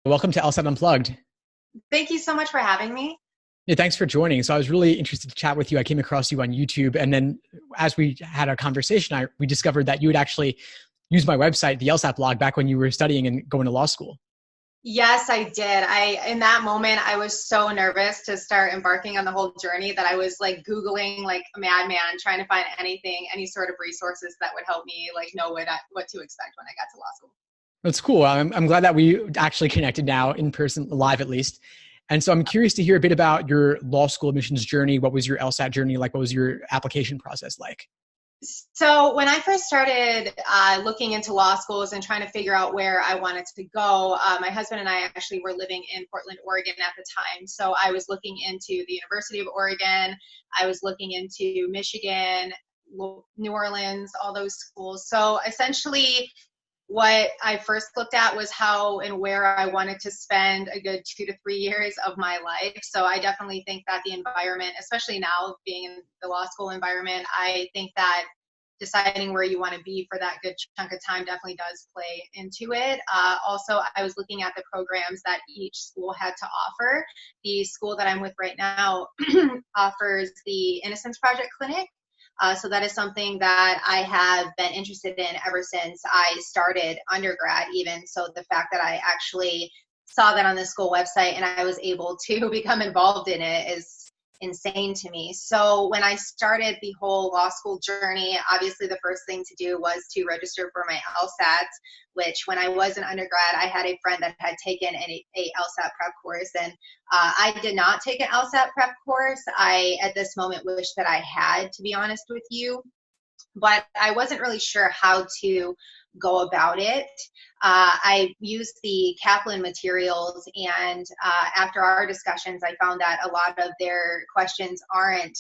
Welcome to Lsat Unplugged. Thank you so much for having me. Yeah, thanks for joining. So I was really interested to chat with you. I came across you on YouTube, and then as we had a conversation, we discovered that you had actually used my website, the Lsat blog, back when you were studying and going to law school. Yes, I did. In that moment, I was so nervous to start embarking on the whole journey that I was like Googling like a madman, trying to find anything, any sort of resources that would help me like know what to expect when I got to law school. That's cool. I'm glad that we actually connected now in person, live at least. And so I'm curious to hear a bit about your law school admissions journey. What was your LSAT journey like? What was your application process like? So when I first started looking into law schools and trying to figure out where I wanted to go, my husband and I actually were living in Portland, Oregon at the time. So I was looking into the University of Oregon. I was looking into Michigan, New Orleans, all those schools. So essentially, what I first looked at was how and where I wanted to spend a good 2 to 3 years of my life. So I definitely think that the environment, especially now being in the law school environment, I think that deciding where you want to be for that good chunk of time definitely does play into it. Also, I was looking at the programs that each school had to offer. The school that I'm with right now offers the Innocence Project Clinic. So that is something that I have been interested in ever since I started undergrad even. So the fact that I actually saw that on the school website and I was able to become involved in it is insane to me. So when I started the whole law school journey, obviously the first thing to do was to register for my LSAT, which when I was an undergrad, I had a friend that had taken a LSAT prep course, and I did not take an LSAT prep course. I, at this moment, wish that I had, to be honest with you, but I wasn't really sure how to go about it. I used the Kaplan materials, and after our discussions, I found that a lot of their questions aren't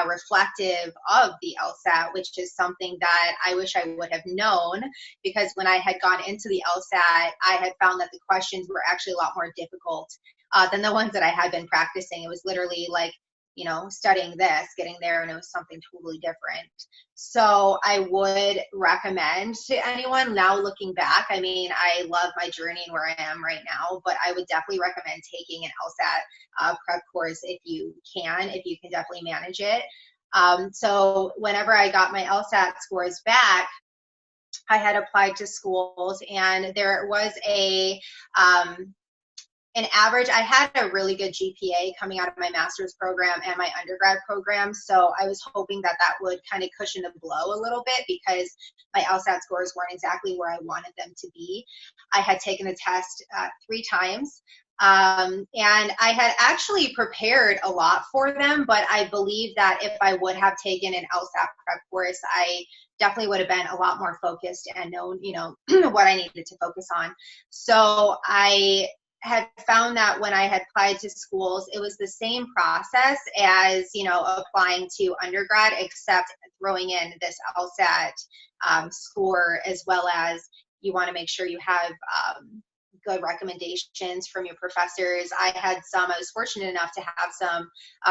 reflective of the LSAT, which is something that I wish I would have known, because when I had gone into the LSAT, I had found that the questions were actually a lot more difficult than the ones that I had been practicing. It was literally like, studying this, getting there, and it was something totally different. So I would recommend to anyone now looking back, I mean, I love my journey and where I am right now, but I would definitely recommend taking an LSAT prep course if you can definitely manage it. So whenever I got my LSAT scores back, I had applied to schools, and there was an average. I had a really good GPA coming out of my master's program and my undergrad program, so I was hoping that that would kind of cushion the blow a little bit, because my LSAT scores weren't exactly where I wanted them to be. I had taken the test 3 times, and I had actually prepared a lot for them, but I believe that if I would have taken an LSAT prep course, I definitely would have been a lot more focused and known, what I needed to focus on. So I had found that when I had applied to schools, it was the same process as, applying to undergrad, except throwing in this LSAT score, as well as you want to make sure you have good recommendations from your professors. I was fortunate enough to have some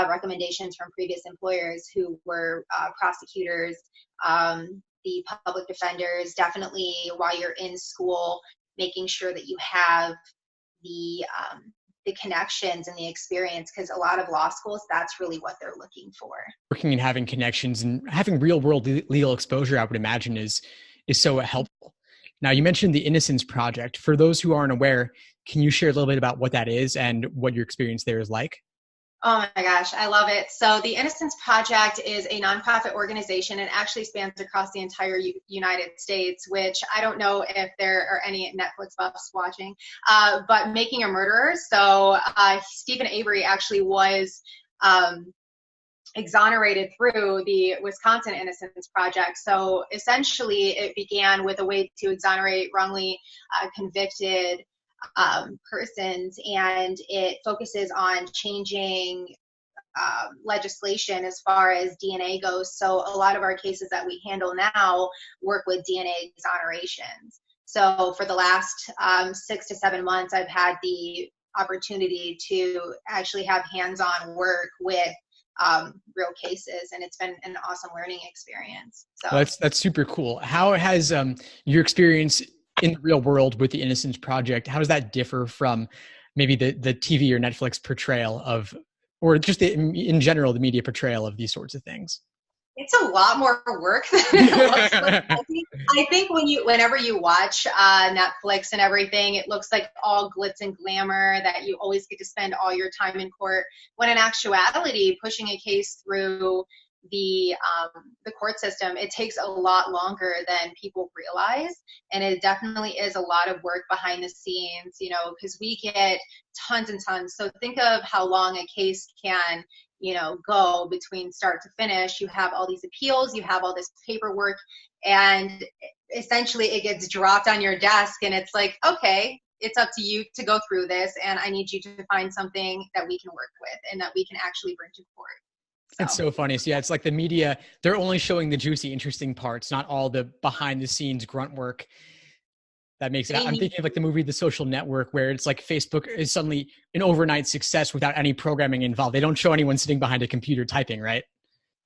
recommendations from previous employers who were prosecutors, the public defenders. Definitely while you're in school, making sure that you have the connections and the experience, because a lot of law schools, that's really what they're looking for. Working and having connections and having real world legal exposure, I would imagine, is so helpful. Now, you mentioned the Innocence Project. For those who aren't aware, can you share a little bit about what that is and what your experience there is like? Oh my gosh, I love it. So the Innocence Project is a nonprofit organization and actually spans across the entire United States, which I don't know if there are any Netflix buffs watching, but Making a Murderer. So Stephen Avery actually was exonerated through the Wisconsin Innocence Project. So essentially it began with a way to exonerate wrongly convicted persons, and it focuses on changing legislation as far as DNA goes. So a lot of our cases that we handle now work with DNA exonerations. So for the last 6 to 7 months, I've had the opportunity to actually have hands-on work with real cases, and it's been an awesome learning experience. So Well, that's super cool. How has your experience in the real world with the Innocence Project, how does that differ from maybe the TV or Netflix portrayal of, or just in general, the media portrayal of these sorts of things? It's a lot more work than it looks like. I think whenever you watch Netflix and everything, it looks like all glitz and glamour, that you always get to spend all your time in court. When in actuality, pushing a case through the court system, it takes a lot longer than people realize, and it definitely is a lot of work behind the scenes. Because we get tons and tons. So think of how long a case can go between start to finish. You have all these appeals, you have all this paperwork, and essentially it gets dropped on your desk, and it's like, okay, it's up to you to go through this, and I need you to find something that we can work with and that we can actually bring to court. It's so funny. So yeah, it's like the media, they're only showing the juicy, interesting parts, not all the behind the scenes grunt work that makes it. I'm thinking of like the movie The Social Network, where it's like Facebook is suddenly an overnight success without any programming involved. They don't show anyone sitting behind a computer typing, right?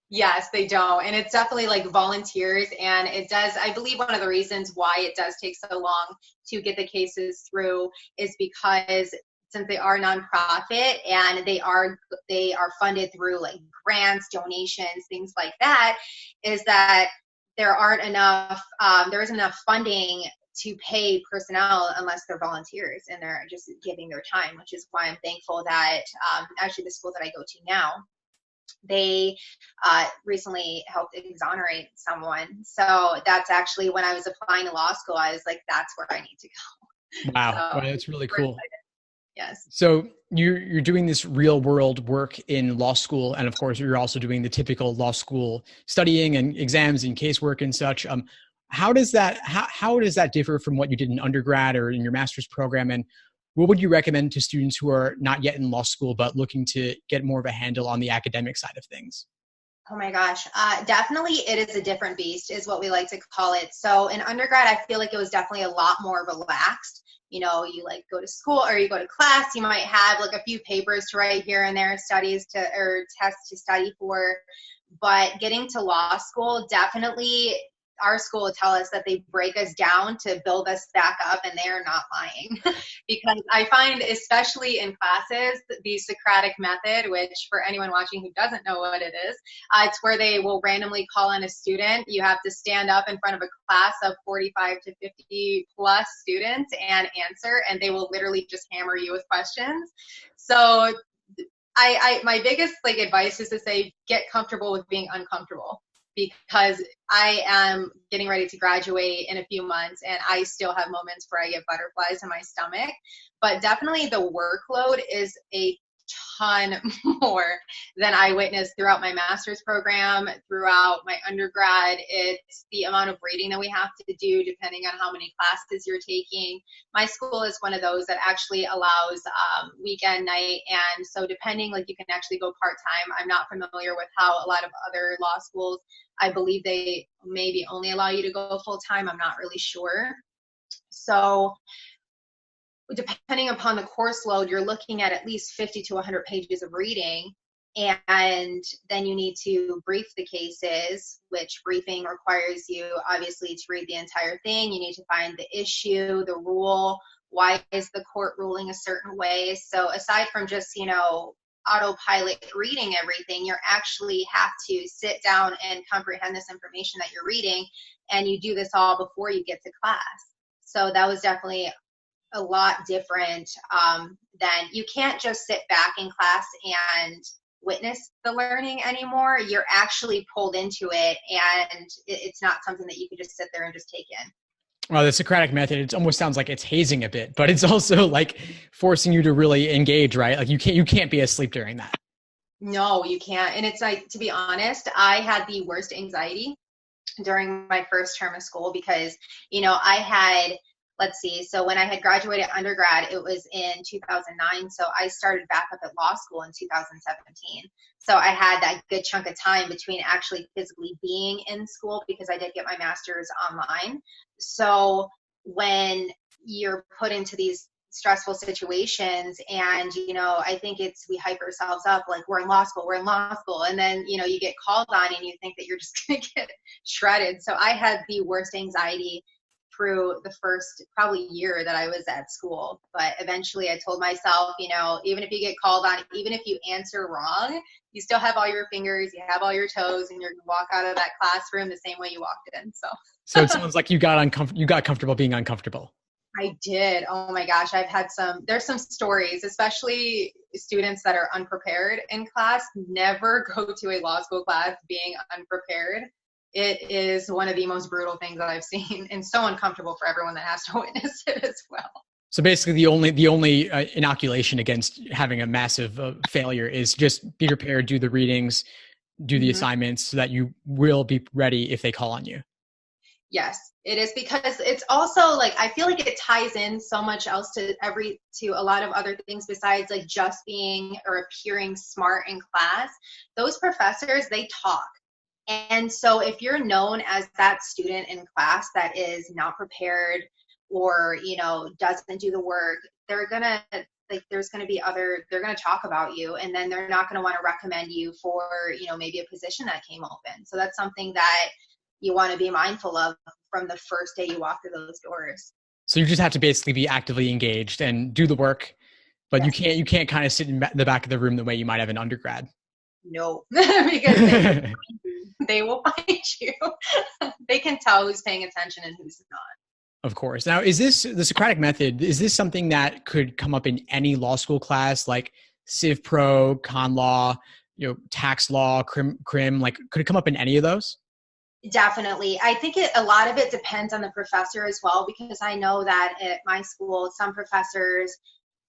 Yes, they don't. And it's definitely like volunteers. And it does, I believe one of the reasons why it does take so long to get the cases through is because since they are nonprofit and they are funded through like grants, donations, things like that, is that there isn't enough funding to pay personnel unless they're volunteers and they're just giving their time, which is why I'm thankful that actually the school that I go to now, they recently helped exonerate someone. So that's actually when I was applying to law school, I was like, that's where I need to go. Wow. So, that's really cool. Excited. Yes. So you're doing this real world work in law school. And of course, you're also doing the typical law school studying and exams and casework and such. How does that differ from what you did in undergrad or in your master's program? And what would you recommend to students who are not yet in law school, but looking to get more of a handle on the academic side of things? Oh my gosh. Definitely it is a different beast is what we like to call it. So in undergrad, I feel like it was definitely a lot more relaxed. You like go to school or you go to class, you might have like a few papers to write here and there, or tests to study for. But getting to law school, definitely our school will tell us that they break us down to build us back up, and they are not lying. Because I find, especially in classes, the Socratic method, which for anyone watching who doesn't know what it is, it's where they will randomly call on a student. You have to stand up in front of a class of 45 to 50 plus students and answer, and they will literally just hammer you with questions. So my biggest advice is to say, get comfortable with being uncomfortable. Because I am getting ready to graduate in a few months, and I still have moments where I get butterflies in my stomach. But definitely the workload is a ton more than I witnessed throughout my master's program, throughout my undergrad. It's the amount of reading that we have to do depending on how many classes you're taking. My school is one of those that actually allows weekend night, and so depending, you can actually go part-time. I'm not familiar with how a lot of other law schools, I believe they maybe only allow you to go full-time. I'm not really sure. So depending upon the course load, you're looking at least 50 to 100 pages of reading. And then you need to brief the cases, which briefing requires you obviously to read the entire thing. You need to find the issue, the rule, why is the court ruling a certain way. So aside from just, autopilot reading everything, you actually have to sit down and comprehend this information that you're reading. And you do this all before you get to class. So that was definitely a lot different than, you can't just sit back in class and witness the learning anymore. You're actually pulled into it, and it's not something that you can just sit there and just take in. Well, the Socratic method, it almost sounds like it's hazing a bit, but it's also forcing you to really engage, right? You can't be asleep during that. No, you can't. And it's to be honest, I had the worst anxiety during my first term of school because, I had, so when I had graduated undergrad, it was in 2009. So I started back up at law school in 2017. So I had that good chunk of time between actually physically being in school, because I did get my master's online. So when you're put into these stressful situations and, I think we hype ourselves up, we're in law school. And then, you get called on and you think that you're just going to get shredded. So I had the worst anxiety through the first probably year that I was at school. But eventually I told myself, you know, even if you get called on, even if you answer wrong, you still have all your fingers, you have all your toes, and you're going to walk out of that classroom the same way you walked in. So it sounds like you got comfortable being uncomfortable. I did. Oh my gosh. There's some stories, especially students that are unprepared in class. Never go to a law school class being unprepared. It is one of the most brutal things that I've seen, and so uncomfortable for everyone that has to witness it as well. So basically the only inoculation against having a massive failure is just be prepared, do the readings, do the assignments so that you will be ready if they call on you. Yes, it is, because it's also like, I feel like it ties in so much else to a lot of other things besides like just being or appearing smart in class. Those professors, they talk. And so if you're known as that student in class that is not prepared or, you know, doesn't do the work, they're going to talk about you, and then they're not going to want to recommend you for, you know, maybe a position that came open. So that's something that you want to be mindful of from the first day you walk through those doors. So you just have to basically be actively engaged and do the work, but Yes. you can't kind of sit in the back of the room the way you might have an undergrad. No, because they will find you. They can tell who's paying attention and who's not. Of course. Now, is this the Socratic method? Is this something that could come up in any law school class, like Civ Pro, Con Law, you know, tax law, crim? Like, could it come up in any of those? Definitely. I think a lot of it depends on the professor as well, because I know that at my school, some professors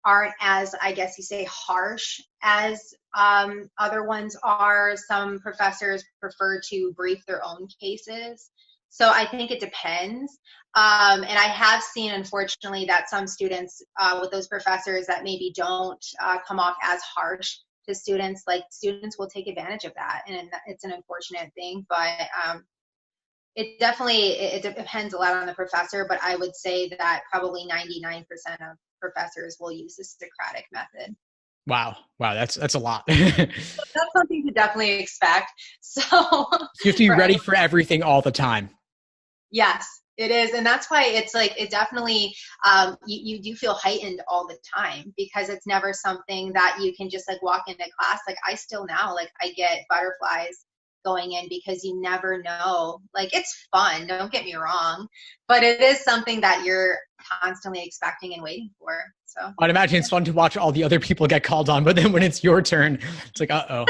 aren't as, I guess you say, harsh as other ones are. Some professors prefer to brief their own cases. So I think it depends. And I have seen, unfortunately, that some students with those professors that maybe don't come off as harsh to students, like students will take advantage of that. And it's an unfortunate thing, but it depends a lot on the professor, but I would say that probably 99% of professors will use the Socratic method. Wow, that's a lot. That's something to definitely expect. So you have to be ready for everything all the time. Yes, it is. And that's why it's like, it definitely, you do feel heightened all the time, because it's never something that you can just like walk into class. Like I still now, like I get butterflies going in, because you never know. Like it's fun, don't get me wrong, but it is something that you're constantly expecting and waiting for. So I'd imagine it's fun to watch all the other people get called on, but then when it's your turn, it's like, uh-oh.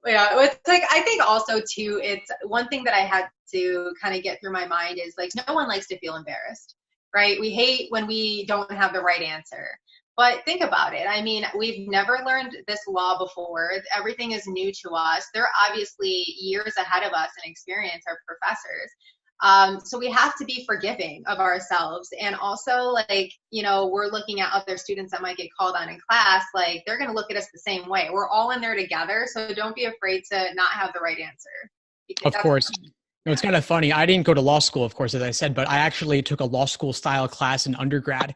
Yeah, it's like, I think also too, it's one thing that I had to kind of get through my mind is like, no one likes to feel embarrassed, right? We hate when we don't have the right answer. But think about it. I mean, we've never learned this law before. Everything is new to us. They're obviously years ahead of us in experience, our professors. So we have to be forgiving of ourselves. And also, like, you know, we're looking at other students that might get called on in class. Like, they're going to look at us the same way. We're all in there together. So don't be afraid to not have the right answer. Of course. No, it's kind of funny. I didn't go to law school, of course, as I said, but I actually took a law school style class in undergrad.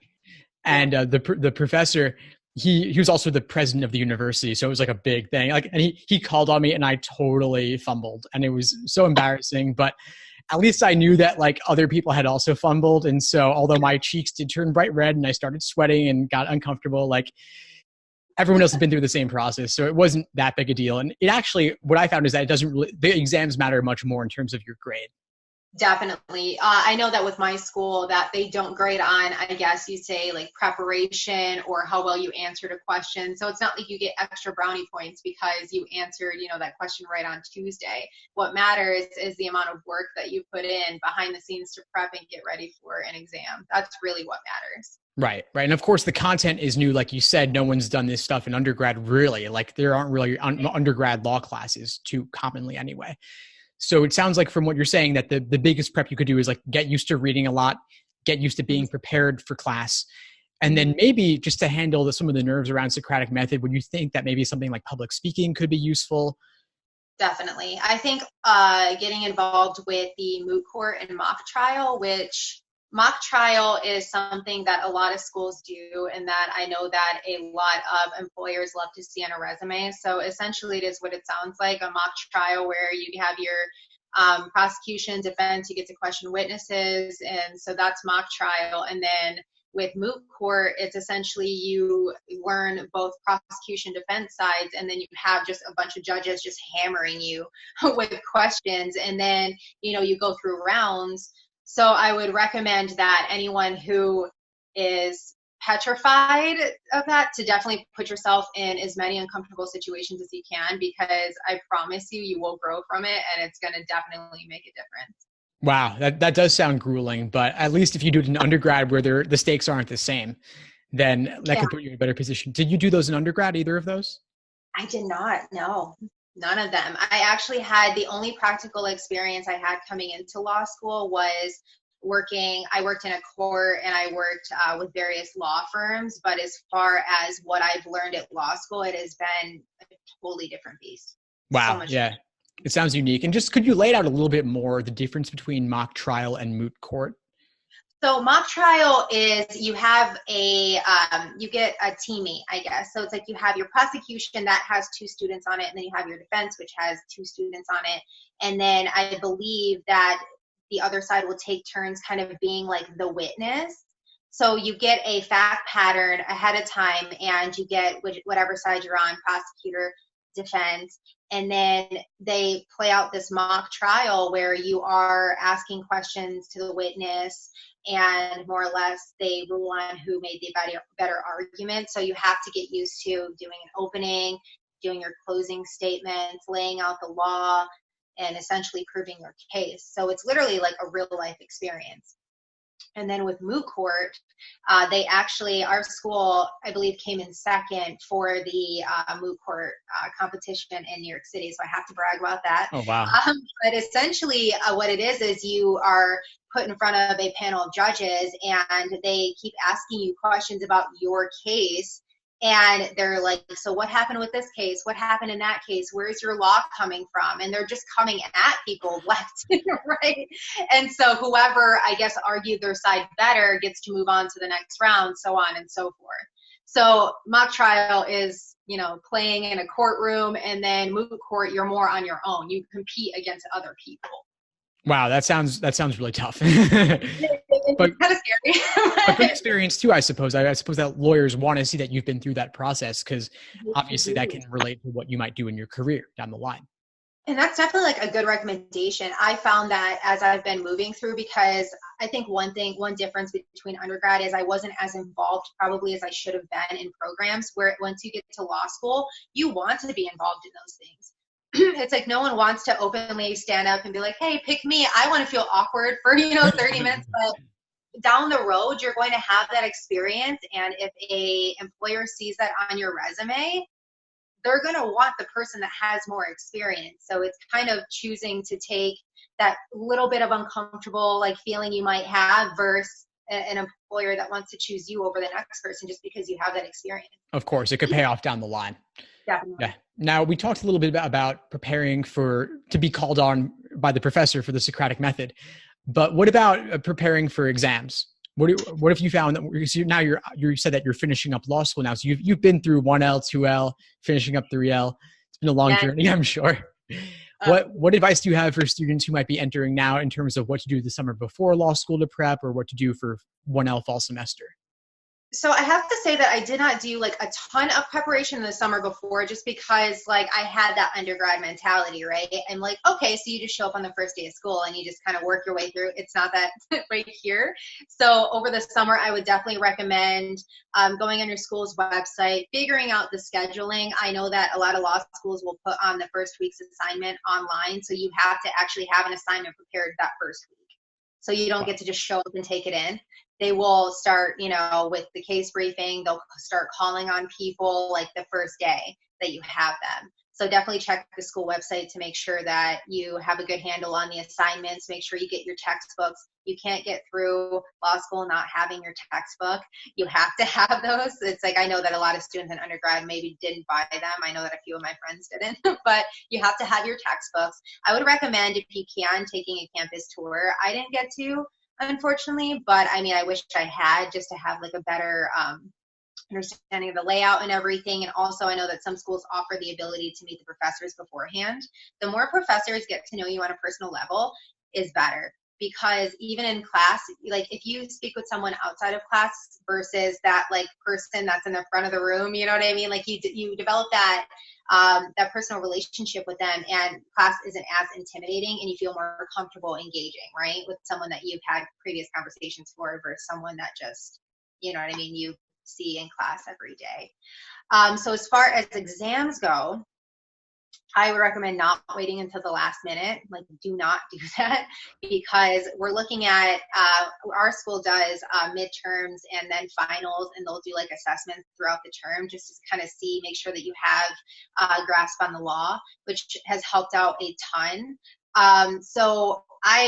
And the professor, he was also the president of the university, so it was like a big thing. Like, and he called on me, and I totally fumbled, and it was so embarrassing. But at least I knew that like other people had also fumbled, and so although my cheeks did turn bright red and I started sweating and got uncomfortable, like everyone else has been through the same process, so it wasn't that big a deal. And it actually, what I found is that it doesn't really, the exams matter much more in terms of your grade. Definitely. I know that with my school that they don't grade on, I guess you say, like preparation or how well you answered a question. So it's not like you get extra brownie points because you answered, you know, that question right on Tuesday. What matters is the amount of work that you put in behind the scenes to prep and get ready for an exam. That's really what matters. Right. And of course, the content is new. Like you said, no one's done this stuff in undergrad, really. Like there aren't really undergrad law classes too commonly anyway. So it sounds like from what you're saying that the biggest prep you could do is like get used to reading a lot, get used to being prepared for class. And then maybe just to handle some of the nerves around Socratic method, would you think that maybe something like public speaking could be useful? Definitely. I think getting involved with the moot court and mock trial, which mock trial is something that a lot of schools do, and that I know that a lot of employers love to see on a resume. So essentially it is what it sounds like, a mock trial where you have your Prosecution, defense, you get to question witnesses, and so that's mock trial. And then with moot court, it's essentially you learn both prosecution, defense sides, and then you have just a bunch of judges just hammering you with questions, and then you go through rounds. So I would recommend that anyone who is petrified of that to definitely put yourself in as many uncomfortable situations as you can, because I promise you will grow from it, and it's going to definitely make a difference. Wow, that does sound grueling, but at least if you do it in undergrad where the stakes aren't the same, then that could put you in a better position. Did you do those in undergrad, either of those? I did not, no, none of them. I actually had the only practical experience I had coming into law school was I worked in a court, and I worked with various law firms, but as far as what I've learned at law school, it has been a totally different beast. Wow, yeah. It sounds unique. And just could you lay it out a little bit more, the difference between mock trial and moot court? So mock trial is you get a teammate, I guess. So it's like you have your prosecution that has 2 students on it, and then you have your defense, which has 2 students on it. And then I believe that the other side will take turns kind of being like the witness. So you get a fact pattern ahead of time, and you get whatever side you're on, prosecutor, defense, and then they play out this mock trial where you are asking questions to the witness, and more or less they rule on who made the better argument. So you have to get used to doing an opening, doing your closing statements, laying out the law, and essentially proving your case. So it's literally like a real life experience. And then with moot court, our school, I believe, came in second for the moot court competition in New York City. So I have to brag about that. Oh, wow. But essentially what it is you are put in front of a panel of judges, and they keep asking you questions about your case. And they're like, so what happened with this case? What happened in that case? Where's your law coming from? And they're just coming at people left and right. And so whoever, I guess, argued their side better gets to move on to the next round, so on and so forth. So mock trial is, playing in a courtroom, and then moot court, you're more on your own. You compete against other people. Wow, that sounds really tough. But kind of scary. A good experience too, I suppose. I suppose that lawyers want to see that you've been through that process, because obviously that can relate to what you might do in your career down the line. And that's definitely like a good recommendation. I found that as I've been moving through, because I think one difference between undergrad is I wasn't as involved probably as I should have been in programs, where once you get to law school, you want to be involved in those things. It's like no one wants to openly stand up and be like, hey, pick me. I want to feel awkward for 30 minutes, but down the road you're going to have that experience, and if a employer sees that on your resume, they're going to want the person that has more experience. So it's kind of choosing to take that little bit of uncomfortable like feeling you might have versus an employer that wants to choose you over the next person just because you have that experience. Of course, it could pay off down the line. Definitely. Yeah. Now, we talked a little bit about preparing to be called on by the professor for the Socratic method, but what about preparing for exams? What if you found that now you said that you're finishing up law school now, so you've been through 1L, 2L, finishing up 3L. It's been a long journey, I'm sure. What advice do you have for students who might be entering now in terms of what to do the summer before law school to prep, or what to do for 1L fall semester? So I have to say that I did not do like a ton of preparation in the summer before, just because like I had that undergrad mentality, right? I'm like, okay, so you just show up on the first day of school and you just kind of work your way through. It's not that right here. So over the summer, I would definitely recommend going on your school's website, figuring out the scheduling. I know that a lot of law schools will put on the first week's assignment online. So you have to actually have an assignment prepared that first week. So you don't get to just show up and take it in. They will start, with the case briefing. They'll start calling on people like the first day that you have them. So definitely check the school website to make sure that you have a good handle on the assignments. Make sure you get your textbooks. You can't get through law school not having your textbook. You have to have those. It's like, I know that a lot of students in undergrad maybe didn't buy them. I know that a few of my friends didn't, but you have to have your textbooks. I would recommend, if you can, taking a campus tour. I didn't get to, unfortunately, but I mean, I wish I had, just to have like a better understanding of the layout and everything. And also I know that some schools offer the ability to meet the professors beforehand. The more professors get to know you on a personal level is better, because even in class, like if you speak with someone outside of class versus that like person that's in the front of the room, you know what I mean? Like you develop that personal relationship with them, and class isn't as intimidating, and you feel more comfortable engaging, right? With someone that you've had previous conversations for versus someone that just, you know what I mean, you see in class every day. So as far as exams go, I would recommend not waiting until the last minute. Like, do not do that, because we're looking at, our school does midterms and then finals, and they'll do like assessments throughout the term just to kind of make sure that you have a grasp on the law, which has helped out a ton. So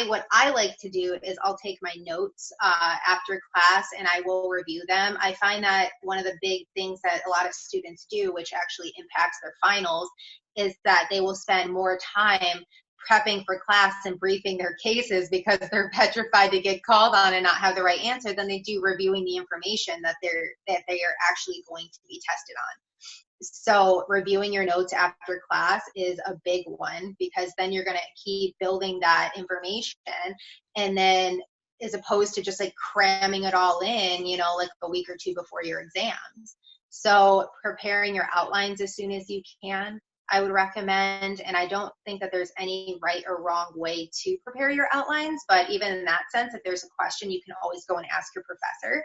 what I like to do is I'll take my notes after class and I will review them. I find that one of the big things that a lot of students do, which actually impacts their finals, is that they will spend more time prepping for class and briefing their cases because they're petrified to get called on and not have the right answer than they do reviewing the information that they are actually going to be tested on. So reviewing your notes after class is a big one, because then you're going to keep building that information, and then as opposed to just like cramming it all in, you know, like a week or two before your exams. So preparing your outlines as soon as you can, I would recommend. And I don't think that there's any right or wrong way to prepare your outlines, but even in that sense, if there's a question, you can always go and ask your professor.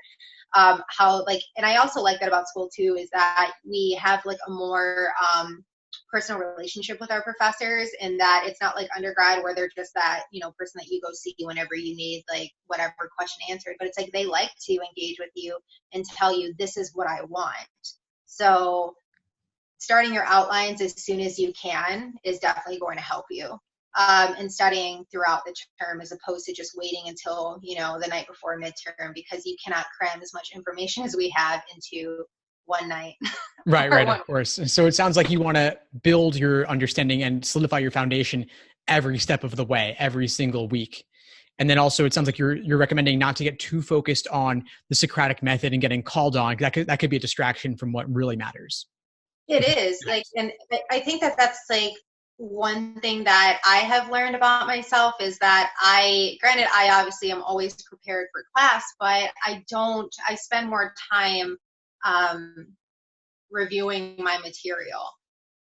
And I also like that about school too, is that we have like a more personal relationship with our professors, and that it's not like undergrad where they're just that, you know, person that you go see whenever you need like whatever question answered, but it's like they like to engage with you and tell you this is what I want. So starting your outlines as soon as you can is definitely going to help you. And studying throughout the term, as opposed to just waiting until, you know, the night before midterm, because you cannot cram as much information as we have into one night. Right, of course. So it sounds like you want to build your understanding and solidify your foundation every step of the way, every single week. And then also it sounds like you're recommending not to get too focused on the Socratic method and getting called on. That could be a distraction from what really matters. It is like, and I think that that's like one thing that I have learned about myself is that I obviously am always prepared for class, but I spend more time reviewing my material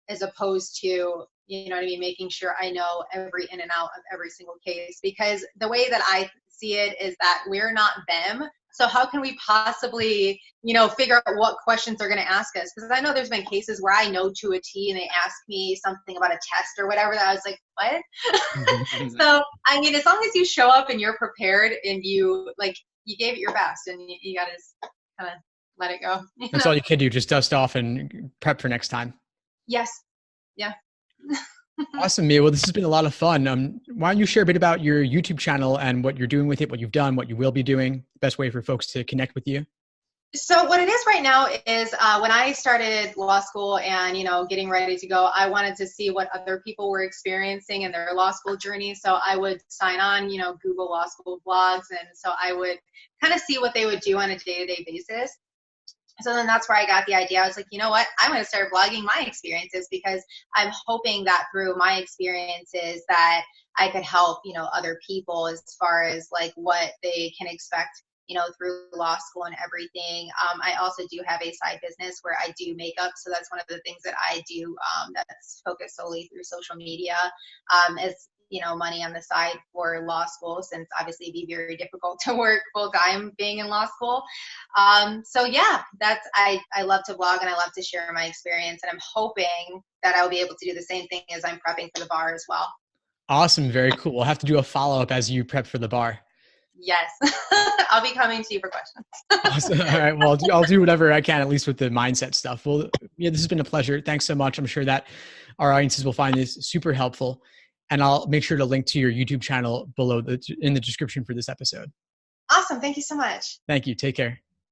as opposed to, you know what I mean, making sure I know every in and out of every single case, because the way that I see it is that we're not them. So how can we possibly, you know, figure out what questions they're going to ask us? Because I know there's been cases where I know to a T and they ask me something about a test or whatever that I was like, what? So, I mean, as long as you show up and you're prepared and you gave it your best, and you got to kind of let it go. That's all you can do. Just dust off and prep for next time. Yes. Yeah. Awesome, Mia. Well, this has been a lot of fun. Why don't you share a bit about your YouTube channel and what you're doing with it, what you've done, what you will be doing, the best way for folks to connect with you? So what it is right now is when I started law school and, you know, getting ready to go, I wanted to see what other people were experiencing in their law school journey. So I would sign on, you know, Google law school blogs. And so I would kind of see what they would do on a day-to-day basis. So then that's where I got the idea. I was like, you know what, I'm going to start blogging my experiences, because I'm hoping that through my experiences that I could help, you know, other people as far as like what they can expect, you know, through law school and everything. I also do have a side business where I do makeup. So that's one of the things that I do that's focused solely through social media, as, you know, money on the side for law school, since obviously it'd be very difficult to work full time being in law school. So yeah, I love to blog and I love to share my experience, and I'm hoping that I'll be able to do the same thing as I'm prepping for the bar as well. Awesome. Very cool. We'll have to do a follow-up as you prep for the bar. Yes. I'll be coming to you for questions. Awesome. All right. Well, I'll do whatever I can, at least with the mindset stuff. Well, yeah, this has been a pleasure. Thanks so much. I'm sure that our audiences will find this super helpful. And I'll make sure to link to your YouTube channel below in the description for this episode. Awesome. Thank you so much. Thank you. Take care.